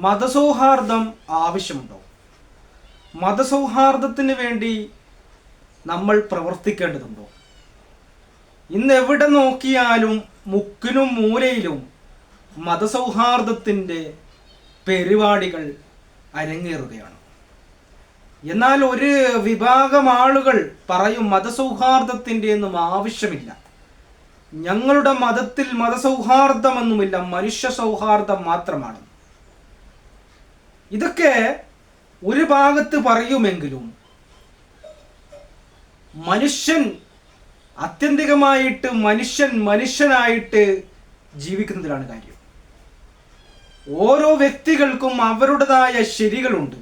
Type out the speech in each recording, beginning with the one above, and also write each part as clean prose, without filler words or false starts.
മതസൗഹാർദ്ദം ആവശ്യമുണ്ടോ? മതസൗഹാർദ്ദത്തിന് വേണ്ടി നമ്മൾ പ്രവർത്തിക്കേണ്ടതുണ്ടോ? ഇന്ന് എവിടെ നോക്കിയാലും മുക്കിനും മൂലയിലും മതസൗഹാർദ്ദത്തിൻ്റെ പരിപാടികൾ അരങ്ങേറുകയാണ്. എന്നാൽ ഒരു വിഭാഗം ആളുകൾ പറയും മതസൗഹാർദ്ദത്തിൻ്റെ ഒന്നും ആവശ്യമില്ല, ഞങ്ങളുടെ മതത്തിൽ മതസൗഹാർദ്ദമൊന്നുമില്ല, മനുഷ്യ സൗഹാർദ്ദം മാത്രമാണ്. ഇതൊക്കെ ഒരു ഭാഗത്ത് പറയുമെങ്കിലും മനുഷ്യൻ ആത്യന്തികമായിട്ട് മനുഷ്യനായിട്ട് ജീവിക്കുന്നതിലാണ് കാര്യം. ഓരോ വ്യക്തികൾക്കും അവരുടേതായ ശരികളുണ്ട്.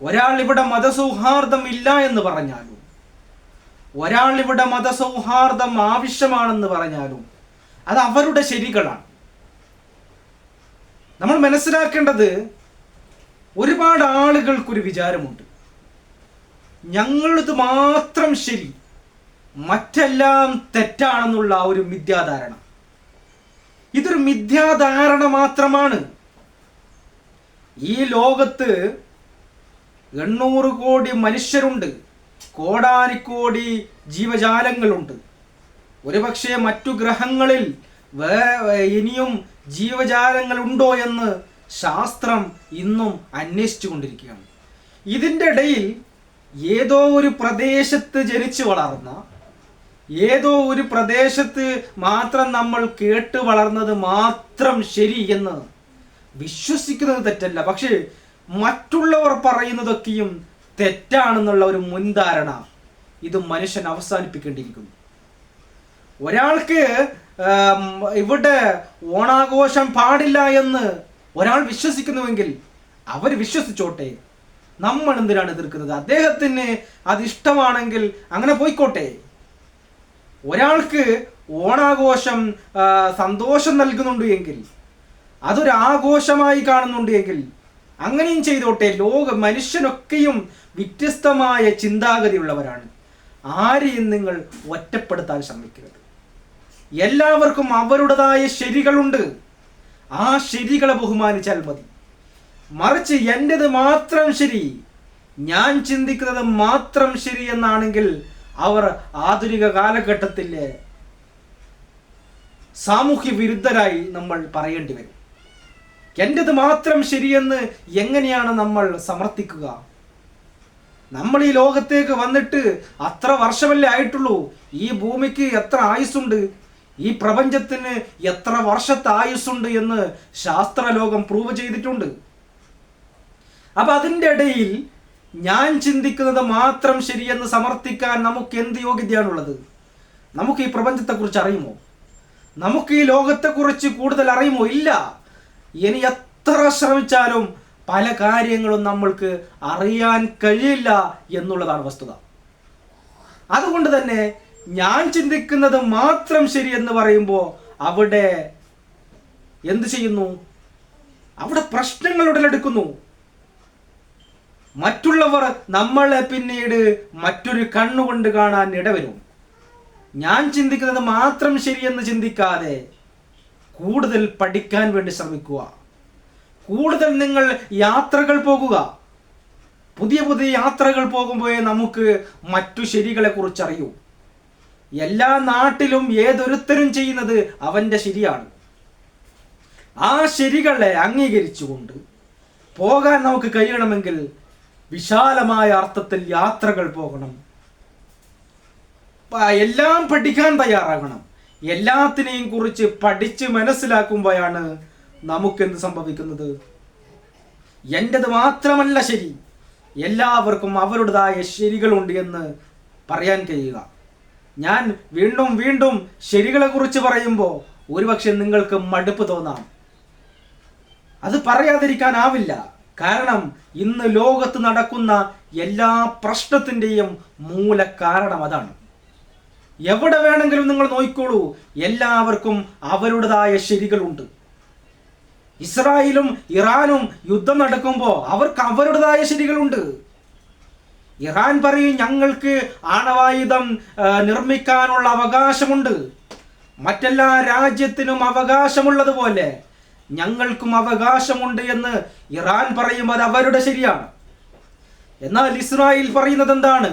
ഒരാൾ ഇവിടെ മതസൗഹാർദ്ദം ഇല്ല എന്ന് പറഞ്ഞാലും, ഒരാൾ ഇവിടെ മതസൗഹാർദ്ദം ആവശ്യമാണെന്ന് പറഞ്ഞാലും അത് അവരുടെ ശരികളാണ്. നമ്മൾ മനസ്സിലാക്കേണ്ടത്, ഒരുപാട് ആളുകൾക്കൊരു വിചാരമുണ്ട്, ഞങ്ങളത് മാത്രം ശരി, മറ്റെല്ലാം തെറ്റാണെന്നുള്ള ഒരു മിഥ്യാധാരണ. ഇതൊരു മിഥ്യാധാരണ മാത്രമാണ്. ഈ ലോകത്ത് 800 കോടി മനുഷ്യരുണ്ട്, കോടാനിക്കോടി ജീവജാലങ്ങളുണ്ട്. ഒരുപക്ഷെ മറ്റു ഗ്രഹങ്ങളിൽ ഇനിയും ജീവജാലങ്ങളുണ്ടോ എന്ന് ശാസ്ത്രം ഇന്നും അന്വേഷിച്ചു കൊണ്ടിരിക്കുകയാണ്. ഇതിൻ്റെ ഇടയിൽ ഏതോ ഒരു പ്രദേശത്ത് ജനിച്ചു വളർന്ന, ഏതോ ഒരു പ്രദേശത്ത് മാത്രം നമ്മൾ കേട്ട് വളർന്നത് മാത്രം ശരി എന്ന് വിശ്വസിക്കുന്നത് തെറ്റല്ല. പക്ഷേ മറ്റുള്ളവർ പറയുന്നതൊക്കെയും തെറ്റാണെന്നുള്ള ഒരു മുൻധാരണ ഇത് മനുഷ്യൻ അവസാനിപ്പിക്കേണ്ടിയിരിക്കുന്നു. ഒരാൾക്ക് ഇവിടെ ഓണാഘോഷം പാടില്ല എന്ന് ഒരാൾ വിശ്വസിക്കുന്നുവെങ്കിൽ അവർ വിശ്വസിച്ചോട്ടെ, നമ്മൾ എന്തിനാണ് എതിർക്കുന്നത്? അദ്ദേഹത്തിന് അതിഷ്ടമാണെങ്കിൽ അങ്ങനെ പോയിക്കോട്ടെ. ഒരാൾക്ക് ഓണാഘോഷം സന്തോഷം നൽകുന്നുണ്ട് എങ്കിൽ, അതൊരു ആഘോഷമായി കാണുന്നുണ്ട് എങ്കിൽ അങ്ങനെയും ചെയ്തോട്ടെ. മനുഷ്യനൊക്കെയും വ്യത്യസ്തമായ ചിന്താഗതിയുള്ളവരാണ്. ആരെയും നിങ്ങൾ ഒറ്റപ്പെടുത്താൻ ശ്രമിക്കരുത്. എല്ലാവർക്കും അവരുടേതായ ശരികളുണ്ട്. ആ ശരികളെ ബഹുമാനിച്ചാൽ മതി. മറിച്ച് എൻ്റെത് മാത്രം ശരി, ഞാൻ ചിന്തിക്കുന്നത് മാത്രം ശരി എന്നാണെങ്കിൽ അവർ ആധുനിക കാലഘട്ടത്തിലെ സാമൂഹ്യ വിരുദ്ധരായി നമ്മൾ പറയേണ്ടി വരും. എൻ്റെത് മാത്രം ശരിയെന്ന് എങ്ങനെയാണ് നമ്മൾ സമർത്ഥിക്കുക? നമ്മൾ ഈ ലോകത്തേക്ക് വന്നിട്ട് അത്ര വർഷമല്ലേ ആയിട്ടുള്ളൂ. ഈ ഭൂമിക്ക് എത്ര ആയുസ്സുണ്ട്, ഈ പ്രപഞ്ചത്തിന് എത്ര വർഷത്തെ ആയുസ്സുണ്ട് എന്ന് ശാസ്ത്രലോകം പ്രൂവ് ചെയ്തിട്ടുണ്ട്. അപ്പൊ അതിൻ്റെ ഇടയിൽ ഞാൻ ചിന്തിക്കുന്നത് മാത്രം ശരിയെന്ന് സമർത്ഥിക്കാൻ നമുക്ക് എന്ത് യോഗ്യതയാണുള്ളത്? നമുക്ക് ഈ പ്രപഞ്ചത്തെക്കുറിച്ച് അറിയുമോ? നമുക്ക് ഈ ലോകത്തെക്കുറിച്ച് കൂടുതൽ അറിയുമോ? ഇല്ല. ഇനി എത്ര ശ്രമിച്ചാലും പല കാര്യങ്ങളും നമ്മൾക്ക് അറിയാൻ കഴിയില്ല എന്നുള്ളതാണ് വസ്തുത. അതുകൊണ്ട് തന്നെ ഞാൻ ചിന്തിക്കുന്നത് മാത്രം ശരിയെന്ന് പറയുമ്പോൾ അവിടെ എന്ത് ചെയ്യുന്നു? അവിടെ പ്രശ്നങ്ങൾ ഉടലെടുക്കുന്നു. മറ്റുള്ളവർ നമ്മളെ പിന്നീട് മറ്റൊരു കണ്ണുകൊണ്ട് കാണാൻ ഇടവരും. ഞാൻ ചിന്തിക്കുന്നത് മാത്രം ശരിയെന്ന് ചിന്തിക്കാതെ കൂടുതൽ പഠിക്കാൻ വേണ്ടി ശ്രമിക്കുക. കൂടുതൽ നിങ്ങൾ യാത്രകൾ പോകുക. പുതിയ പുതിയ യാത്രകൾ പോകുമ്പോഴേ നമുക്ക് മറ്റു ശരികളെ കുറിച്ച് അറിയൂ. എല്ലാ നാട്ടിലും ഏതൊരുത്തരും ചെയ്യുന്നത് അവൻ്റെ ശരിയാണ്. ആ ശരികളെ അംഗീകരിച്ചുകൊണ്ട് പോകാൻ നമുക്ക് കഴിയണമെങ്കിൽ വിശാലമായ അർത്ഥത്തിൽ യാത്രകൾ പോകണം. എല്ലാം പഠിക്കാൻ തയ്യാറാകണം. എല്ലാത്തിനെയും കുറിച്ച് പഠിച്ച് മനസ്സിലാക്കുമ്പോഴാണ് നമുക്കെന്ത് സംഭവിക്കുന്നത്? എൻ്റെത് മാത്രമല്ല ശരി, എല്ലാവർക്കും അവരുടേതായ ശരികളുണ്ട് എന്ന് പറയാൻ കഴിയുക. ഞാൻ വീണ്ടും വീണ്ടും ശരികളെ കുറിച്ച് പറയുമ്പോൾ ഒരുപക്ഷെ നിങ്ങൾക്ക് മടുപ്പ് തോന്നാം. അത് പറയാതിരിക്കാനാവില്ല. കാരണം ഇന്ന് ലോകത്ത് നടക്കുന്ന എല്ലാ പ്രശ്നത്തിൻ്റെയും മൂല കാരണം അതാണ്. എവിടെ വേണമെങ്കിലും നിങ്ങൾ നോക്കിക്കോളൂ, എല്ലാവർക്കും അവരുടേതായ ശരികളുണ്ട്. ഇസ്രായേലും ഇറാനും യുദ്ധം നടക്കുമ്പോൾ അവർക്ക് അവരുടേതായ ശരികളുണ്ട്. ഇറാൻ പറയും ഞങ്ങൾക്ക് ആണവായുധം നിർമ്മിക്കാനുള്ള അവകാശമുണ്ട്. മറ്റെല്ലാ രാജ്യത്തിനും അവകാശമുള്ളതുപോലെ ഞങ്ങൾക്കും അവകാശമുണ്ട് എന്ന് ഇറാൻ പറയുമ്പോൾ അത് അവരുടെ ശരിയാണ്. എന്നാൽ ഇസ്രായേൽ പറയുന്നത് എന്താണ്?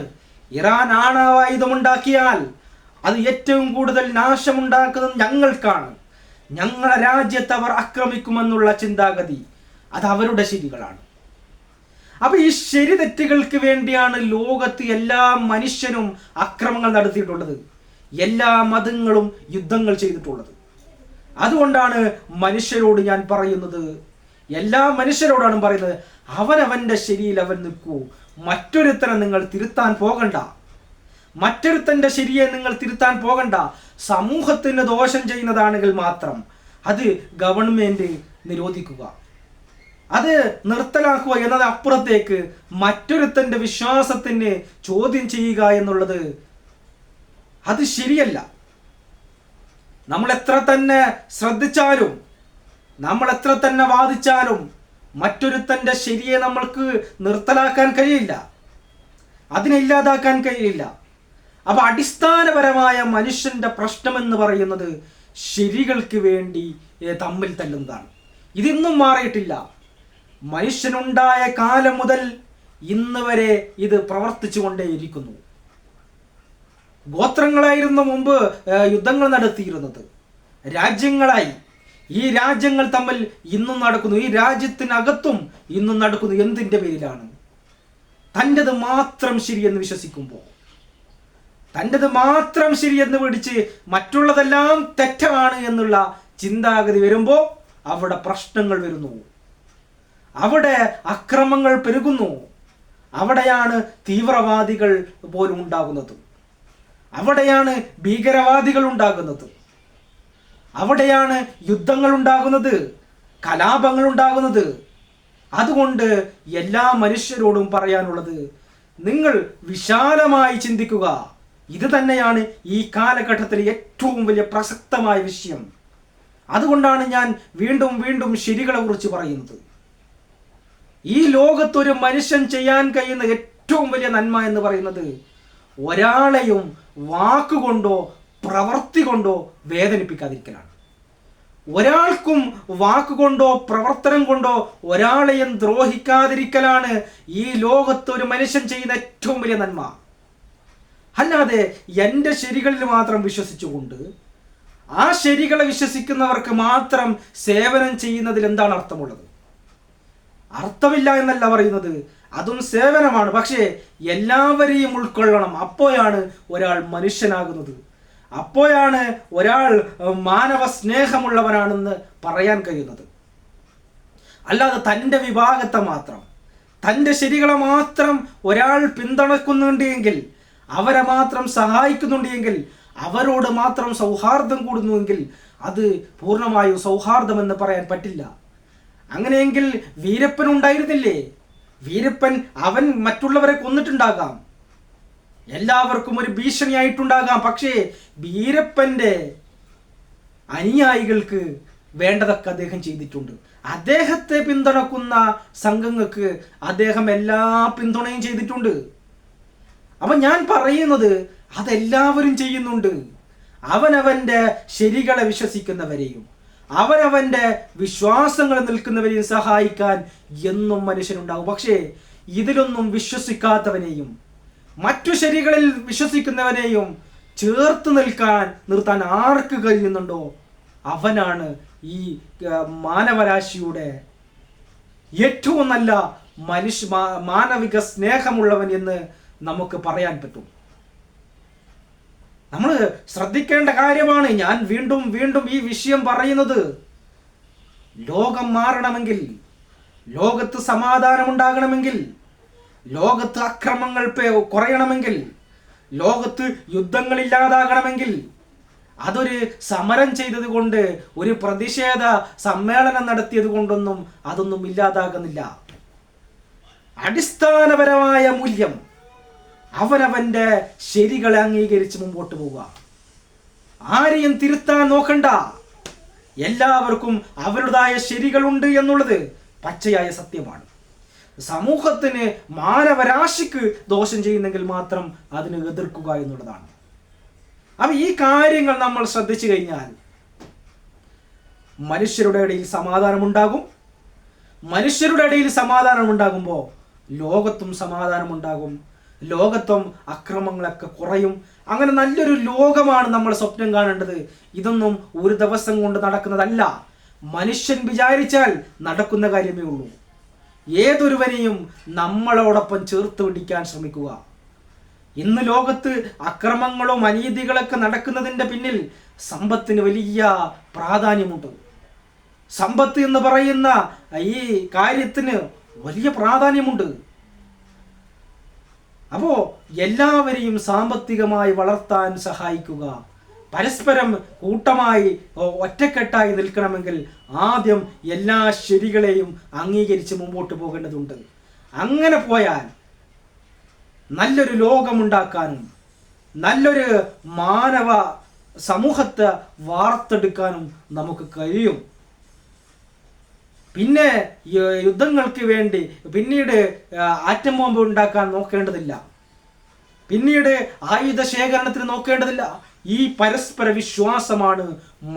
ഇറാൻ ആണവായുധമുണ്ടാക്കിയാൽ അത് ഏറ്റവും കൂടുതൽ നാശമുണ്ടാക്കുന്നത് ഞങ്ങൾക്കാണ്, ഞങ്ങളുടെ രാജ്യത്ത് അവർ ആക്രമിക്കുമെന്നുള്ള ചിന്താഗതി അത് അവരുടെ ശരികളാണ്. അപ്പൊ ഈ ശരി തെറ്റുകൾക്ക് വേണ്ടിയാണ് ലോകത്ത് എല്ലാ മനുഷ്യനും അക്രമങ്ങൾ നടത്തിയിട്ടുള്ളത്, എല്ലാ മതങ്ങളും യുദ്ധങ്ങൾ ചെയ്തിട്ടുള്ളത്. അതുകൊണ്ടാണ് മനുഷ്യരോട് ഞാൻ പറയുന്നത്, എല്ലാ മനുഷ്യരോടാണ് പറയുന്നത്, അവനവന്റെ ശരിയിൽ അവൻ നിൽക്കൂ. മറ്റൊരുത്തനെ നിങ്ങൾ തിരുത്താൻ പോകണ്ട, മറ്റൊരുത്തന്റെ ശരിയെ നിങ്ങൾ തിരുത്താൻ പോകണ്ട. സമൂഹത്തിന് ദോഷം ചെയ്യുന്നതാണെങ്കിൽ മാത്രം അത് ഗവൺമെന്റ് നിരോധിക്കുക, അത് നിർത്തലാക്കുക എന്നത് അപ്പുറത്തേക്ക് മറ്റൊരുത്തന്റെ വിശ്വാസത്തിന് ചോദ്യം ചെയ്യുക എന്നുള്ളത് അത് ശരിയല്ല. നമ്മൾ എത്ര തന്നെ ശ്രദ്ധിച്ചാലും, നമ്മൾ എത്ര തന്നെ വാദിച്ചാലും മറ്റൊരുത്തന്റെ ശരിയെ നമ്മൾക്ക് നിർത്തലാക്കാൻ കഴിയില്ല, അതിനെ ഇല്ലാതാക്കാൻ കഴിയില്ല. അപ്പൊ അടിസ്ഥാനപരമായ മനുഷ്യന്റെ പ്രശ്നമെന്ന് പറയുന്നത് ശരികൾക്ക് വേണ്ടി തമ്മിൽ തല്ലുന്നതാണ്. ഇതിന്നും മാറിയിട്ടില്ല. മനുഷ്യനുണ്ടായ കാലം മുതൽ ഇന്ന് വരെ ഇത് പ്രവർത്തിച്ചു കൊണ്ടേയിരിക്കുന്നു. ഗോത്രങ്ങളായിരുന്നു മുമ്പ് യുദ്ധങ്ങൾ നടത്തിയിരുന്നത്, രാജ്യങ്ങളായി. ഈ രാജ്യങ്ങൾ തമ്മിൽ ഇന്നും നടക്കുന്നു, ഈ രാജ്യത്തിനകത്തും ഇന്നും നടക്കുന്നു. എന്തിൻ്റെ പേരിലാണ്? തൻ്റെത് മാത്രം ശരിയെന്ന് വിശ്വസിക്കുമ്പോൾ, തൻ്റെത് മാത്രം ശരിയെന്ന് പിടിച്ച് മറ്റുള്ളതെല്ലാം തെറ്റാണ് എന്നുള്ള ചിന്താഗതി വരുമ്പോൾ അവിടെ പ്രശ്നങ്ങൾ വരുന്നു, അവിടെ അക്രമങ്ങൾ പെരുകുന്നു, അവിടെയാണ് തീവ്രവാദികൾ പോലും ഉണ്ടാകുന്നത്, അവിടെയാണ് ഭീകരവാദികൾ ഉണ്ടാകുന്നത്, അവിടെയാണ് യുദ്ധങ്ങൾ ഉണ്ടാകുന്നത്, കലാപങ്ങൾ ഉണ്ടാകുന്നത്. അതുകൊണ്ട് എല്ലാ മനുഷ്യരോടും പറയാനുള്ളത്, നിങ്ങൾ വിശാലമായി ചിന്തിക്കുക. ഇത് തന്നെയാണ് ഈ കാലഘട്ടത്തിലെ ഏറ്റവും വലിയ പ്രസക്തമായ വിഷയം. അതുകൊണ്ടാണ് ഞാൻ വീണ്ടും വീണ്ടും ശരികളെ കുറിച്ച് പറയുന്നത്. ഈ ലോകത്തൊരു മനുഷ്യൻ ചെയ്യാൻ കഴിയുന്ന ഏറ്റവും വലിയ നന്മ എന്ന് പറയുന്നത് ഒരാളെയും വാക്കുകൊണ്ടോ പ്രവൃത്തി കൊണ്ടോ വേദനിപ്പിക്കാതിരിക്കലാണ്. ഒരാൾക്കും വാക്കുകൊണ്ടോ പ്രവർത്തനം കൊണ്ടോ ഒരാളെയും ദ്രോഹിക്കാതിരിക്കലാണ് ഈ ലോകത്തൊരു മനുഷ്യൻ ചെയ്യുന്ന ഏറ്റവും വലിയ നന്മ. അല്ലാതെ എൻ്റെ ശരികളിൽ മാത്രം വിശ്വസിച്ചുകൊണ്ട് ആ ശരികളെ വിശ്വസിക്കുന്നവർക്ക് മാത്രം സേവനം ചെയ്യുന്നതിൽ എന്താണ് അർത്ഥമുള്ളത്? അർത്ഥമില്ല എന്നല്ല പറയുന്നത്, അതും സേവനമാണ്. പക്ഷേ എല്ലാവരെയും ഉൾക്കൊള്ളണം. അപ്പോഴാണ് ഒരാൾ മനുഷ്യനാകുന്നത്, അപ്പോഴാണ് ഒരാൾ മാനവ സ്നേഹമുള്ളവനാണെന്ന് പറയാൻ കഴിയുന്നത്. അല്ലാതെ തൻ്റെ വിഭാഗത്തെ മാത്രം, തൻ്റെ ശരികളെ മാത്രം ഒരാൾ പിന്തുണക്കുന്നുണ്ട് എങ്കിൽ, അവരെ മാത്രം സഹായിക്കുന്നുണ്ട് എങ്കിൽ, അവരോട് മാത്രം സൗഹാർദ്ദം കൂടുന്നുവെങ്കിൽ അത് പൂർണ്ണമായും സൗഹാർദ്ദമെന്ന് പറയാൻ പറ്റില്ല. അങ്ങനെയെങ്കിൽ വീരപ്പൻ ഉണ്ടായിരുന്നില്ലേ? വീരപ്പൻ അവൻ മറ്റുള്ളവരെ കൊന്നിട്ടുണ്ടാകാം, എല്ലാവർക്കും ഒരു ഭീഷണിയായിട്ടുണ്ടാകാം. പക്ഷേ വീരപ്പൻ്റെ അനുയായികൾക്ക് വേണ്ടതൊക്കെ അദ്ദേഹം ചെയ്തിട്ടുണ്ട്. അദ്ദേഹത്തെ പിന്തുണക്കുന്ന സംഘങ്ങൾക്ക് അദ്ദേഹം എല്ലാ പിന്തുണയും ചെയ്തിട്ടുണ്ട്. അപ്പൊ ഞാൻ പറയുന്നത് അതെല്ലാവരും ചെയ്യുന്നുണ്ട്. അവനവൻ്റെ ശരികളെ വിശ്വസിക്കുന്നവരെയും അവനവൻ്റെ വിശ്വാസങ്ങൾ നിൽക്കുന്നവരെയും സഹായിക്കാൻ എന്നും മനുഷ്യനുണ്ടാവും. പക്ഷേ ഇതിലൊന്നും വിശ്വസിക്കാത്തവനെയും മറ്റു ശരികളിൽ വിശ്വസിക്കുന്നവനെയും ചേർത്ത് നിർത്താൻ ആർക്ക് കഴിയുന്നുണ്ടോ അവനാണ് ഈ മാനവരാശിയുടെ ഏറ്റവും നല്ല മാനവിക സ്നേഹമുള്ളവൻ എന്ന് നമുക്ക് പറയാൻ പറ്റും. നമ്മൾ ശ്രദ്ധിക്കേണ്ട കാര്യമാണ്. ഞാൻ വീണ്ടും വീണ്ടും ഈ വിഷയം പറയുന്നത്, ലോകം മാറണമെങ്കിൽ, ലോകത്ത് സമാധാനമുണ്ടാകണമെങ്കിൽ, ലോകത്ത് അക്രമങ്ങൾ കുറയണമെങ്കിൽ, ലോകത്ത് യുദ്ധങ്ങൾ ഇല്ലാതാകണമെങ്കിൽ അതൊരു സമരം ചെയ്തത് കൊണ്ട്, ഒരു പ്രതിഷേധ സമ്മേളനം നടത്തിയത് കൊണ്ടൊന്നും അതൊന്നും ഇല്ലാതാകുന്നില്ല. അടിസ്ഥാനപരമായ മൂല്യം അവനവൻ്റെ ശരികളെ അംഗീകരിച്ച് മുമ്പോട്ട് പോവുക. ആരെയും തിരുത്താൻ നോക്കണ്ട. എല്ലാവർക്കും അവരുടേതായ ശരികളുണ്ട് എന്നുള്ളത് പച്ചയായ സത്യമാണ്. സമൂഹത്തിന്, മാനവരാശിക്ക് ദോഷം ചെയ്യുന്നെങ്കിൽ മാത്രം അതിന് എതിർക്കുക എന്നുള്ളതാണ്. അപ്പം ഈ കാര്യങ്ങൾ നമ്മൾ ശ്രദ്ധിച്ചു കഴിഞ്ഞാൽ മനുഷ്യരുടെ ഇടയിൽ സമാധാനമുണ്ടാകും. മനുഷ്യരുടെ ഇടയിൽ സമാധാനമുണ്ടാകുമ്പോൾ ലോകത്തും സമാധാനമുണ്ടാകും, ലോകത്തും അക്രമങ്ങളൊക്കെ കുറയും. അങ്ങനെ നല്ലൊരു ലോകമാണ് നമ്മൾ സ്വപ്നം കാണേണ്ടത്. ഇതൊന്നും ഒരു ദിവസം കൊണ്ട് നടക്കുന്നതല്ല. മനുഷ്യൻ വിചാരിച്ചാൽ നടക്കുന്ന കാര്യമേ ഉള്ളൂ. ഏതൊരുവനെയും നമ്മളോടൊപ്പം ചേർത്ത് പിടിക്കാൻ ശ്രമിക്കുക. ഇന്ന് ലോകത്ത് അക്രമങ്ങളും അനീതികളൊക്കെ നടക്കുന്നതിൻ്റെ പിന്നിൽ സമ്പത്തിന് വലിയ പ്രാധാന്യമുണ്ട്. സമ്പത്ത് എന്ന് പറയുന്ന ഈ കാര്യത്തിന് വലിയ പ്രാധാന്യമുണ്ട്. അപ്പോൾ എല്ലാവരെയും സാമ്പത്തികമായി വളർത്താൻ സഹായിക്കുക. പരസ്പരം കൂട്ടമായി ഒറ്റക്കെട്ടായി നിൽക്കണമെങ്കിൽ ആദ്യം എല്ലാ ശരികളെയും അംഗീകരിച്ച് മുമ്പോട്ട് പോകേണ്ടതുണ്ട്. അങ്ങനെ പോയാൽ നല്ലൊരു ലോകമുണ്ടാക്കാനും നല്ലൊരു മാനവ സമൂഹത്തെ വാർത്തെടുക്കാനും നമുക്ക് കഴിയും. പിന്നെ യുദ്ധങ്ങൾക്ക് വേണ്ടി പിന്നീട് ആറ്റം ബോംബ് ഉണ്ടാക്കാൻ നോക്കേണ്ടതില്ല, പിന്നീട് ആയുധ ശേഖരണത്തിന് നോക്കേണ്ടതില്ല. ഈ പരസ്പര വിശ്വാസമാണ്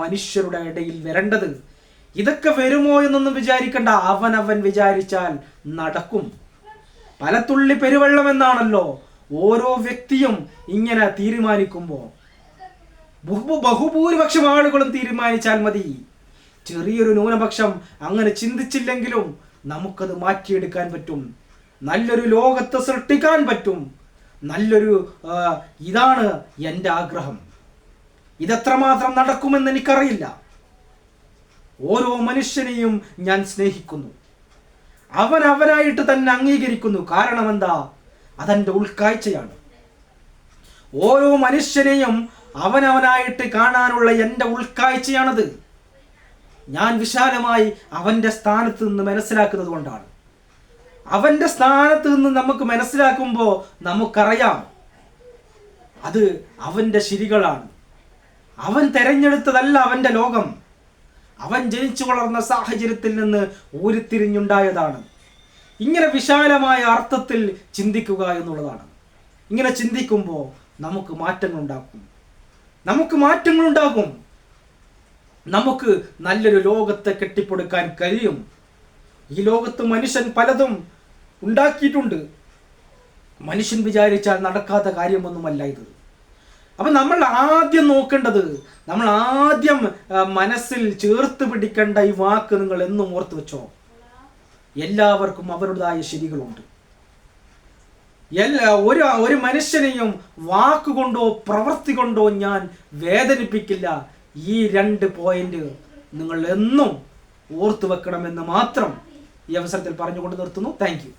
മനുഷ്യരുടെ ഇടയിൽ വരേണ്ടത്. ഇതൊക്കെ വരുമോ എന്നൊന്നും വിചാരിക്കണ്ട. അവനവൻ വിചാരിച്ചാൽ നടക്കും. പലത്തുള്ളി പെരുവെള്ളം എന്നാണല്ലോ ഓരോ വ്യക്തിയും ഇങ്ങനെ തീരുമാനിക്കുമ്പോൾ ബഹുഭൂരിപക്ഷം ആളുകളും തീരുമാനിച്ചാൽ മതി. ചെറിയൊരു ന്യൂനപക്ഷം അങ്ങനെ ചിന്തിച്ചില്ലെങ്കിലും നമുക്കത് മാറ്റിയെടുക്കാൻ പറ്റും. നല്ലൊരു ലോകത്തെ സൃഷ്ടിക്കാൻ പറ്റും. നല്ലൊരു ഇതാണ് എൻ്റെ ആഗ്രഹം. ഇതെത്രമാത്രം നടക്കുമെന്ന് എനിക്കറിയില്ല. ഓരോ മനുഷ്യനെയും ഞാൻ സ്നേഹിക്കുന്നു. അവനായിട്ട് തന്നെ അംഗീകരിക്കുന്നു. കാരണം എന്താ? അതെൻ്റെ ഉൾക്കാഴ്ചയാണ്. ഓരോ മനുഷ്യനെയും അവനായിട്ട് കാണാനുള്ള എൻ്റെ ഉൾക്കാഴ്ചയാണത്. ഞാൻ വിശാലമായി അവൻ്റെ സ്ഥാനത്ത് നിന്ന് മനസ്സിലാക്കുന്നത് കൊണ്ടാണ്. അവൻ്റെ സ്ഥാനത്ത് നിന്ന് നമുക്ക് മനസ്സിലാക്കുമ്പോൾ നമുക്കറിയാം അത് അവൻ്റെ ശരികളാണ്. അവൻ തെരഞ്ഞെടുത്തതല്ല അവൻ്റെ ലോകം. അവൻ ജനിച്ചു വളർന്ന സാഹചര്യത്തിൽ നിന്ന് ഉരുത്തിരിഞ്ഞുണ്ടായതാണ്. ഇങ്ങനെ വിശാലമായ അർത്ഥത്തിൽ ചിന്തിക്കുക എന്നുള്ളതാണ്. ഇങ്ങനെ ചിന്തിക്കുമ്പോൾ നമുക്ക് മാറ്റങ്ങളുണ്ടാകും. നമുക്ക് നല്ലൊരു ലോകത്തെ കെട്ടിപ്പടുക്കാൻ കഴിയും. ഈ ലോകത്ത് മനുഷ്യൻ പലതും ഉണ്ടാക്കിയിട്ടുണ്ട്. മനുഷ്യൻ വിചാരിച്ചാൽ നടക്കാത്ത കാര്യമൊന്നുമല്ല ഇത്. അപ്പം നമ്മൾ ആദ്യം നോക്കേണ്ടത്, നമ്മൾ ആദ്യം മനസ്സിൽ ചേർത്ത് പിടിക്കേണ്ട ഈ വാക്ക് നിങ്ങൾ എന്നും ഓർത്ത് വെച്ചോ. എല്ലാവർക്കും അവരുടേതായ ശരികളുണ്ട്. ഒരു മനുഷ്യനെയും വാക്കുകൊണ്ടോ പ്രവൃത്തി കൊണ്ടോ ഞാൻ വേദനിപ്പിക്കില്ല. ഈ 2 പോയിന്റ് നിങ്ങൾ എന്നും ഓർത്തു വെക്കണമെന്ന് മാത്രം ഈ അവസരത്തിൽ പറഞ്ഞുകൊണ്ട് നിർത്തുന്നു. Thank you.